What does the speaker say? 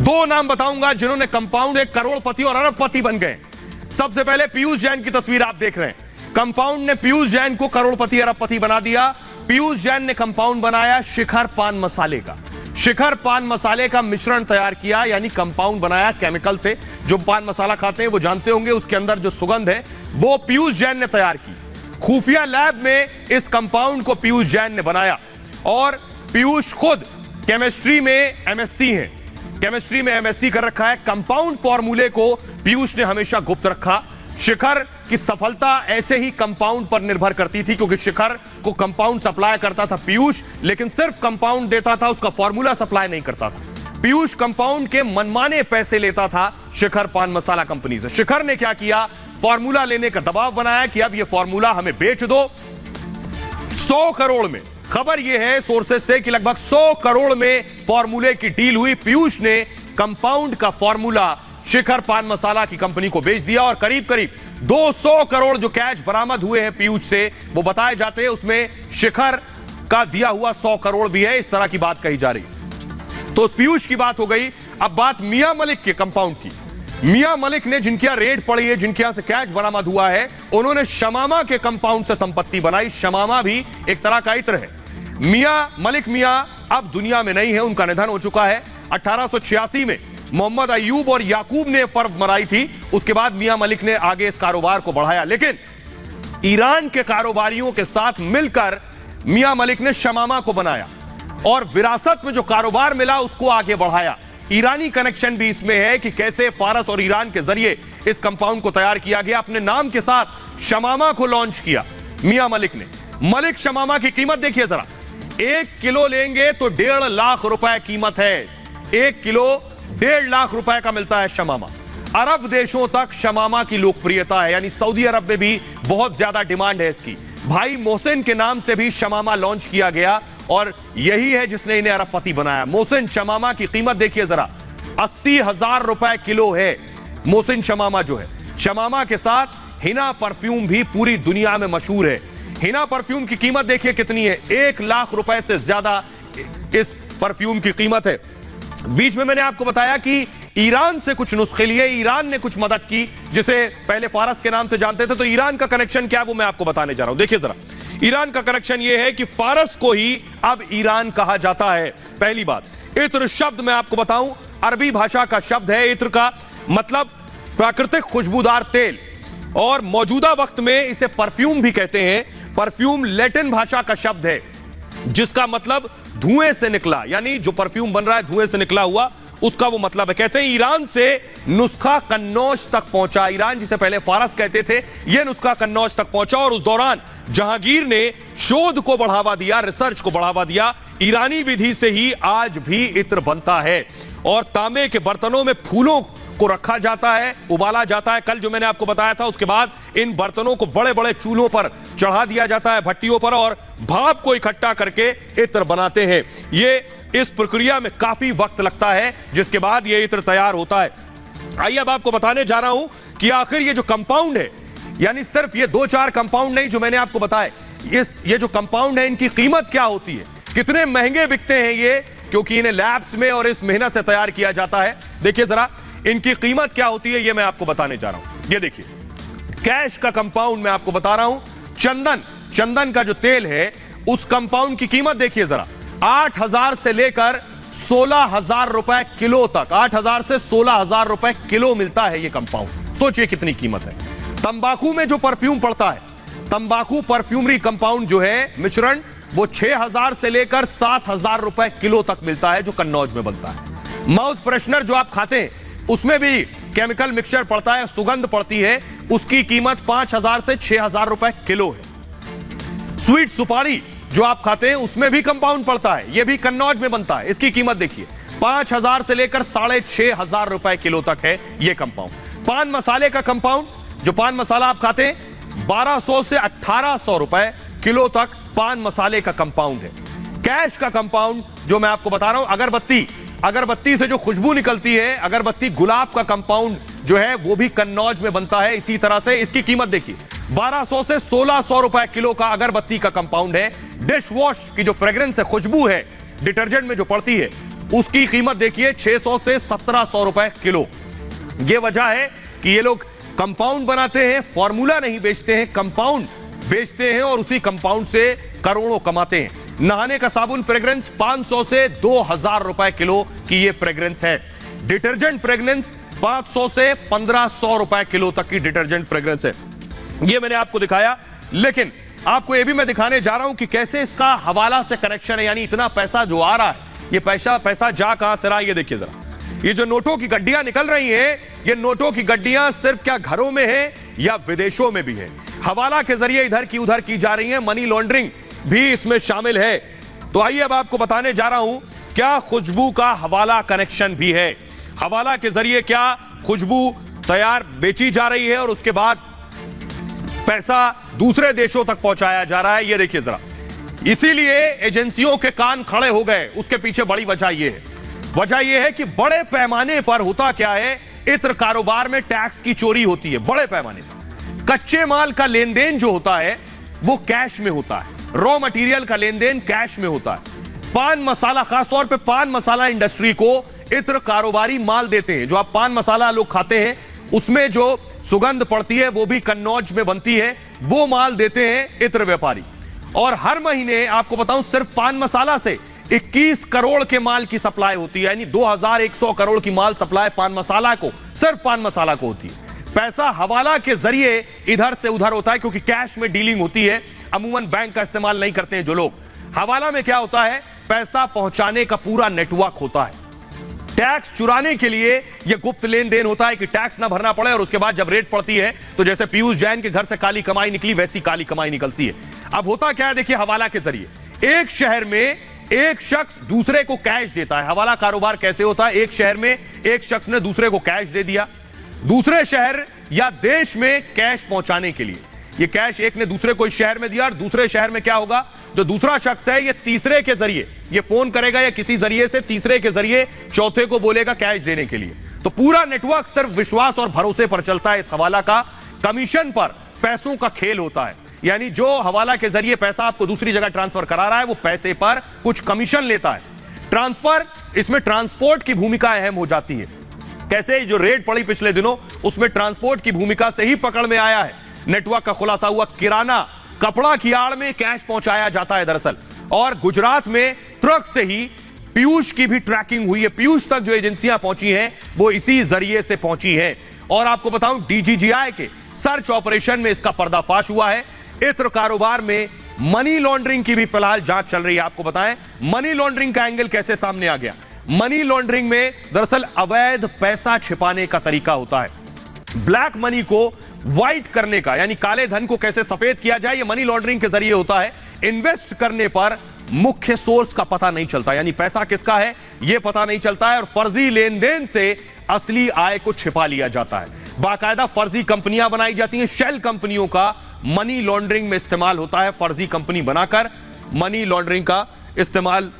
दो नाम बताऊंगा जिन्होंने कंपाउंड एक करोड़पति और अरबपति बन गए। सबसे पहले पीयूष जैन की तस्वीर आप देख रहे हैं। कंपाउंड ने पीयूष जैन को करोड़पति अरबपति बना दिया। पीयूष जैन ने कंपाउंड बनाया शिखर पान मसाले का। शिखर पान मसाले का मिश्रण तैयार किया, यानी कंपाउंड बनाया केमिकल से। जो पान मसाला खाते हैं वो जानते होंगे, उसके अंदर जो सुगंध है वो पीयूष जैन ने तैयार की। खुफिया लैब में इस कंपाउंड को पीयूष जैन ने बनाया और पीयूष खुद केमिस्ट्री में एमएससी हैं। केमिस्ट्री में एमएससी कर रखा है। कंपाउंड फॉर्मूले को पीयूष ने हमेशा गुप्त रखा। शिखर की सफलता ऐसे ही कंपाउंड पर निर्भर करती थी, क्योंकि शिखर को कंपाउंड सप्लाई करता था पीयूष, लेकिन सिर्फ कंपाउंड देता था, उसका फॉर्मूला सप्लाई नहीं करता था। पीयूष कंपाउंड के मनमाने पैसे लेता था शिखर पान मसाला कंपनी से। शिखर ने क्या किया, फॉर्मूला लेने का दबाव बनाया कि अब यह फॉर्मूला हमें बेच दो 100 करोड़ में। खबर यह है सोर्सेज से कि लगभग 100 करोड़ में फॉर्मूले की डील हुई। पीयूष ने कंपाउंड का फॉर्मूला शिखर पान मसाला की कंपनी को बेच दिया और करीब करीब 200 करोड़ जो कैश बरामद हुए हैं पीयूष से, वो बताए जाते हैं उसमें शिखर का दिया हुआ 100 करोड़ भी है। इस तरह की बात कही जा रही। तो पीयूष की बात हो गई। अब बात मियां मलिक के कंपाउंड की। मियां मलिक ने जिनके यहां रेड पड़ी है, जिनके यहां से कैश बरामद हुआ है, उन्होंने शमामा के कंपाउंड से संपत्ति बनाई। शमामा भी एक तरह का इत्र है। मियां मलिक अब दुनिया में नहीं है, उनका निधन हो चुका है। 1886 में मोहम्मद अयूब और याकूब ने फर्म बनाई थी। उसके बाद मियां मलिक ने आगे इस कारोबार को बढ़ाया, लेकिन ईरान के कारोबारियों के साथ मिलकर मियां मलिक ने शमामा को बनाया और विरासत में जो कारोबार मिला उसको आगे बढ़ाया। ईरानी कनेक्शन भी इसमें है कि कैसे फारस और ईरान के जरिए इस कंपाउंड को तैयार किया गया। अपने नाम के साथ शमामा को लॉन्च किया मियां मलिक ने। मलिक शमामा की कीमत देखिए जरा, 1 किलो लेंगे तो 1.5 लाख रुपए कीमत है। 1 किलो 1.5 लाख रुपए का मिलता है शमामा। अरब देशों तक शमामा की लोकप्रियता है, यानी सऊदी अरब में भी बहुत ज्यादा डिमांड है इसकी। भाई मोहसिन के नाम से भी शमामा लॉन्च किया गया और यही है जिसने इन्हें अरबपति बनाया। मोहसिन शमामा की कीमत देखिए जरा, 80,000 रुपए किलो है मोहसिन शमामा जो है। शमामा के साथ हिना परफ्यूम भी पूरी दुनिया में मशहूर है। हिना परफ्यूम की कीमत देखिए कितनी है, 1 लाख रुपए से ज्यादा इस परफ्यूम की कीमत है। बीच में मैंने आपको बताया कि ईरान से कुछ नुस्खे लिए, ईरान ने कुछ मदद की, जिसे पहले फारस के नाम से जानते थे। तो ईरान का कनेक्शन क्या है वो मैं आपको बताने जा रहा हूं। देखिए जरा, ईरान का कनेक्शन यह है कि फारस को ही अब ईरान कहा जाता है। पहली बात, इत्र शब्द मैं आपको बताऊं, अरबी भाषा का शब्द है। इत्र का मतलब प्राकृतिक खुशबूदार तेल, और मौजूदा वक्त में इसे परफ्यूम भी कहते हैं। परफ्यूम लैटिन भाषा का शब्द है जिसका मतलब धुएं से निकला, यानी जो परफ्यूम बन रहा है धुएं से निकला हुआ, उसका वो मतलब है। कहते हैं ईरान से नुस्खा कन्नौज तक पहुंचा। ईरान जिसे पहले फारस कहते थे, यह नुस्खा कन्नौज तक पहुंचा और उस दौरान जहांगीर ने शोध को बढ़ावा दिया, रिसर्च को बढ़ावा दिया। ईरानी विधि से ही आज भी इत्र बनता है और तांबे के बर्तनों में फूलों को रखा जाता है, उबाला जाता है। कल जो मैंने आपको बताया था, उसके बाद इन बर्तनों को बड़े बड़े चूल्हों पर चढ़ा दिया जाता है, भट्टियों पर, और भाप को इकट्ठा करके इत्र बनाते हैं। ये इस प्रक्रिया में काफी वक्त लगता है, जिसके बाद ये इत्र तैयार होता है। आइए अब आपको बताने जा रहा हूं कि आखिर ये जो कंपाउंड है, यानी सिर्फ ये 2-4 कंपाउंड नहीं जो मैंने आपको बताए, ये जो कंपाउंड है इनकी कीमत क्या होती है, कितने महंगे बिकते हैं ये, क्योंकि इन्हें लैब्स में और इस मेहनत से तैयार किया जाता है। देखिए जरा इनकी कीमत क्या होती है, ये मैं आपको बताने जा रहा हूं। ये देखिए, कैश का कंपाउंड मैं आपको बता रहा हूं। चंदन का जो तेल है, उस कंपाउंड की कीमत देखिए जरा, 8,000 से लेकर 16,000 रुपए किलो तक, 8,000 से 16,000 रुपए किलो मिलता है ये कंपाउंड। सोचिए कितनी कीमत है। तंबाकू में जो परफ्यूम पड़ता है, तंबाकू परफ्यूमरी कंपाउंड जो है मिश्रण, वो 6,000 से लेकर 7,000 रुपए किलो तक मिलता है, जो कन्नौज में बनता है। माउथ फ्रेशनर जो आप खाते हैं उसमें भी केमिकल मिक्सचर पड़ता है, सुगंध पड़ती है, उसकी कीमत 5,000 से 6,000 रुपए किलो है। स्वीट सुपारी जो आप खाते हैं उसमें भी कंपाउंड पड़ता है, यह भी कन्नौज में बनता है। इसकी कीमत देखिए, 5,000 से लेकर 6,500 रुपए किलो तक है यह कंपाउंड। पान मसाले का कंपाउंड, जो पान मसाला आप खाते हैं, 1200 से 1,800 रुपए किलो तक पान मसाले का कंपाउंड है। कैश का कंपाउंड जो मैं आपको बता रहा हूं, अगरबत्ती से जो खुशबू निकलती है, अगरबत्ती गुलाब का कंपाउंड जो है वो भी कन्नौज में बनता है। इसी तरह से इसकी कीमत देखिए, 1200 से 1600 रुपए किलो का अगरबत्ती का कंपाउंड है। डिश वॉश की जो फ्रेग्रेंस है, खुशबू है डिटर्जेंट में जो पड़ती है, उसकी कीमत देखिए 600 से 1700 रुपए किलो। यह वजह है कि ये लोग कंपाउंड बनाते हैं, फॉर्मूला नहीं बेचते हैं, कंपाउंड बेचते हैं और उसी कंपाउंड से करोड़ों कमाते हैं। नहाने का साबुन फ्रेग्रेंस 500 से 2000 रुपए किलो की ये फ्रेग्रेंस है। डिटर्जेंट फ्रेग्रेंस 500 से 1500 रुपए किलो तक की डिटर्जेंट फ्रेग्रेंस है। ये मैंने आपको दिखाया, लेकिन आपको ये भी मैं दिखाने जा रहा हूं कि कैसे इसका हवाला से कनेक्शन है। यानी इतना पैसा जो आ रहा है, ये पैसा जा कहां से रहा है, ये देखिए जरा। ये जो नोटों की गड्डियां निकल रही हैं, ये नोटों की गड्डियां सिर्फ क्या घरों में है या विदेशों में भी है। हवाला के जरिए इधर की उधर की जा रही है, मनी लॉन्ड्रिंग भी इसमें शामिल है। तो आइए अब आपको बताने जा रहा हूं क्या खुशबू का हवाला कनेक्शन भी है। हवाला के जरिए क्या खुशबू तैयार बेची जा रही है और उसके बाद पैसा दूसरे देशों तक पहुंचाया जा रहा है, ये देखिए जरा। इसीलिए एजेंसियों के कान खड़े हो गए। उसके पीछे बड़ी वजह यह है कि बड़े पैमाने पर होता क्या है, इत्र कारोबार में टैक्स की चोरी होती है बड़े पैमाने पर। कच्चे माल का लेन देन जो होता है वो कैश में होता है, रॉ मटेरियल का लेन देन कैश में होता है। पान मसाला, खासतौर पे पान मसाला इंडस्ट्री को इत्र कारोबारी माल देते हैं। जो आप पान मसाला लोग खाते हैं उसमें जो सुगंध पड़ती है वो भी कन्नौज में बनती है, वो माल देते हैं इत्र व्यापारी। और हर महीने आपको बताऊं सिर्फ पान मसाला से 21 करोड़ के माल की सप्लाई होती है। यानी 2100 करोड़ की माल सप्लाई पान मसाला को, सिर्फ पान मसाला को होती है। पैसा हवाला के जरिए इधर से उधर होता है क्योंकि कैश में डीलिंग होती है। अमूमन बैंक का इस्तेमाल नहीं करते हैं जो लोग। हवाला में क्या होता है, पैसा पहुंचाने का पूरा नेटवर्क होता है। टैक्स चुराने के लिए यह गुप्त लेन देन होता है कि टैक्स ना भरना पड़े और उसके बाद जब रेट पड़ती है तो जैसे पीयूष जैन के घर से काली कमाई निकली वैसी काली कमाई निकलती है। अब होता क्या है देखिए, हवाला के जरिए एक शहर में एक शख्स दूसरे को कैश देता है। हवाला कारोबार कैसे होता है, एक शहर में एक शख्स ने दूसरे को कैश दे दिया, दूसरे शहर या देश में कैश पहुंचाने के लिए। ये कैश एक ने दूसरे को इस शहर में दिया और दूसरे शहर में क्या होगा, जो दूसरा शख्स है ये तीसरे के जरिए ये फोन करेगा या किसी जरिए से तीसरे के जरिए चौथे को बोलेगा कैश देने के लिए। तो पूरा नेटवर्क सिर्फ विश्वास और भरोसे पर चलता है। इस हवाला का कमीशन पर पैसों का खेल होता है। यानी जो हवाला के जरिए पैसा आपको दूसरी जगह ट्रांसफर करा रहा है वो पैसे पर कुछ कमीशन लेता है। ट्रांसफर, इसमें ट्रांसपोर्ट की भूमिका अहम हो जाती है। कैसे, जो रेट पड़ी पिछले दिनों उसमें ट्रांसपोर्ट की भूमिका से ही पकड़ में आया है। नेटवर्क का खुलासा हुआ, किराना कपड़ा की आड़ में कैश पहुंचाया जाता है दरअसल। और गुजरात में ट्रक से ही पीयूष की भी ट्रैकिंग हुई है। पीयूष तक जो एजेंसियां पहुंची हैं वो इसी जरिए से पहुंची हैं। और आपको बताऊं डीजीजीआई के सर्च ऑपरेशन में इसका पर्दाफाश हुआ है। इत्र कारोबार में मनी लॉन्ड्रिंग की भी फिलहाल जांच चल रही है। आपको बताएं मनी लॉन्ड्रिंग का एंगल कैसे सामने आ गया। मनी लॉन्ड्रिंग में दरअसल अवैध पैसा छिपाने का तरीका होता है। ब्लैक मनी को व्हाइट करने का, यानी काले धन को कैसे सफेद किया जाए, ये मनी लॉन्ड्रिंग के जरिए होता है। इन्वेस्ट करने पर मुख्य सोर्स का पता नहीं चलता, यानी पैसा किसका है यह पता नहीं चलता है और फर्जी लेन देन से असली आय को छिपा लिया जाता है। बाकायदा फर्जी कंपनियां बनाई जाती हैं। शेल कंपनियों का मनी लॉन्ड्रिंग में इस्तेमाल होता है। फर्जी कंपनी बनाकर मनी लॉन्ड्रिंग का इस्तेमाल